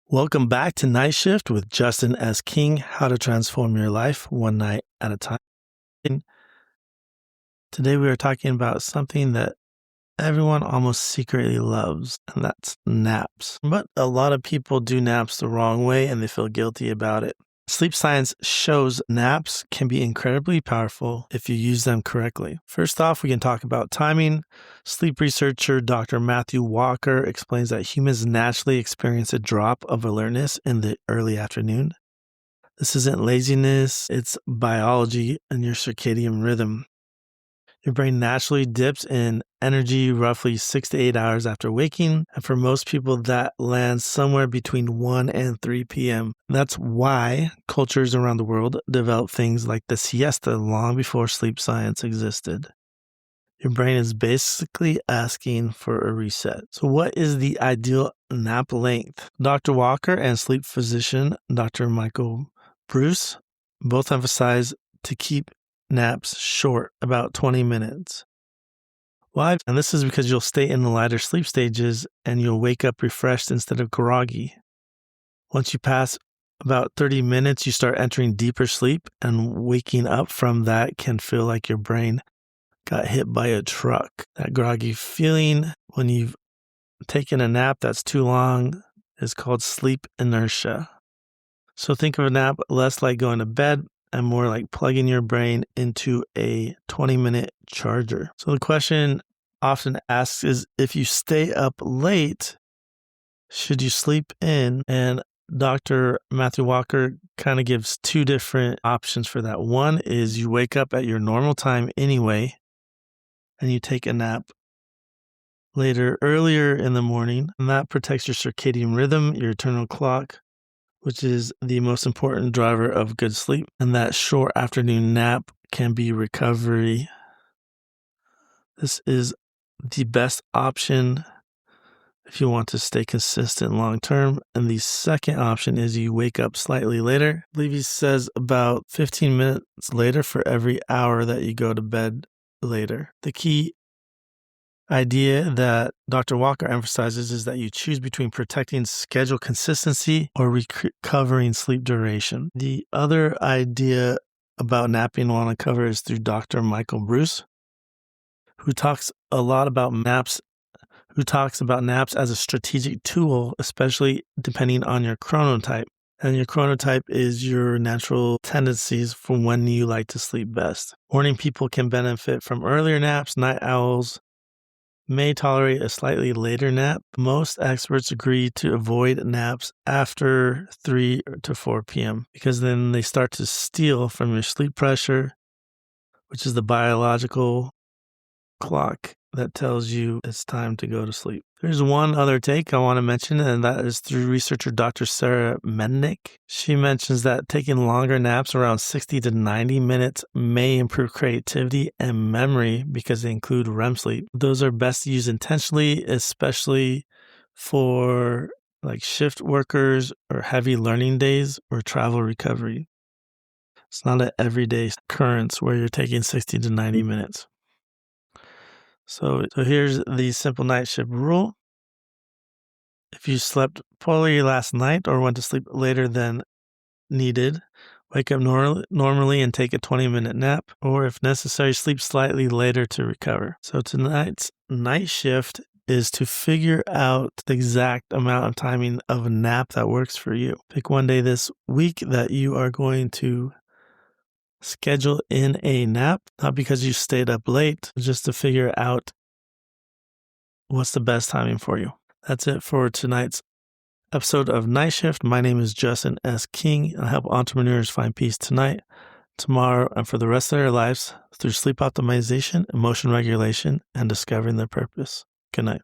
Welcome back to Night Shift with Justin S. King, how to transform your life one night at a time. Today we are talking about something that everyone almost secretly loves, and that's naps. But a lot of people do naps the wrong way and they feel guilty about it. Sleep science shows naps can be incredibly powerful if you use them correctly. First off, we can talk about timing. Sleep researcher Dr. Matthew Walker explains that humans naturally experience a drop of alertness in the early afternoon. This isn't laziness, it's biology and your circadian rhythm. Your brain naturally dips in energy roughly 6 to 8 hours after waking, and for most people that lands somewhere between 1 and 3 p.m. That's why cultures around the world developed things like the siesta long before sleep science existed. Your brain is basically asking for a reset. So what is the ideal nap length? Dr. Walker and sleep physician Dr. Michael Breus both emphasize to keep naps short, about 20 minutes. Why? And this is because you'll stay in the lighter sleep stages and you'll wake up refreshed instead of groggy. Once you pass about 30 minutes, you start entering deeper sleep, and waking up from that can feel like your brain got hit by a truck. That groggy feeling when you've taken a nap that's too long is called sleep inertia. So think of a nap less like going to bed and more like plugging your brain into a 20-minute charger. So the question often asked is, if you stay up late, should you sleep in? And Dr. Matthew Walker kind of gives two different options for that. One is you wake up at your normal time anyway, and you take a nap earlier in the morning, and that protects your circadian rhythm, your internal clock, which is the most important driver of good sleep. And that short afternoon nap can be recovery. This is the best option if you want to stay consistent long term. And the second option is you wake up slightly later. I believe he says about 15 minutes later for every hour that you go to bed later. The key idea that Dr. Walker emphasizes is that you choose between protecting schedule consistency or recovering sleep duration. The other idea about napping I want to cover is through Dr. Michael Breus, who talks a lot about naps, as a strategic tool, especially depending on your chronotype. And your chronotype is your natural tendencies for when you like to sleep best. Morning people can benefit from earlier naps. Night owls may tolerate a slightly later nap. Most experts agree to avoid naps after 3 to 4 p.m. because then they start to steal from your sleep pressure, which is the biological clock that tells you it's time to go to sleep. There's one other take I want to mention, and that is through researcher Dr. Sara Mednick. She mentions that taking longer naps around 60 to 90 minutes may improve creativity and memory because they include REM sleep. Those are best used intentionally, especially for like shift workers or heavy learning days or travel recovery. It's not an everyday occurrence where you're taking 60 to 90 minutes. So here's the simple night shift rule. If you slept poorly last night or went to sleep later than needed, wake up normally and take a 20-minute nap, or if necessary, sleep slightly later to recover. So tonight's night shift is to figure out the exact amount of timing of a nap that works for you. Pick one day this week that you are going to schedule in a nap, not because you stayed up late, just to figure out what's the best timing for you. That's it for tonight's episode of Night Shift. My name is Justin S. King. I help entrepreneurs find peace tonight, tomorrow, and for the rest of their lives through sleep optimization, emotion regulation, and discovering their purpose. Good night.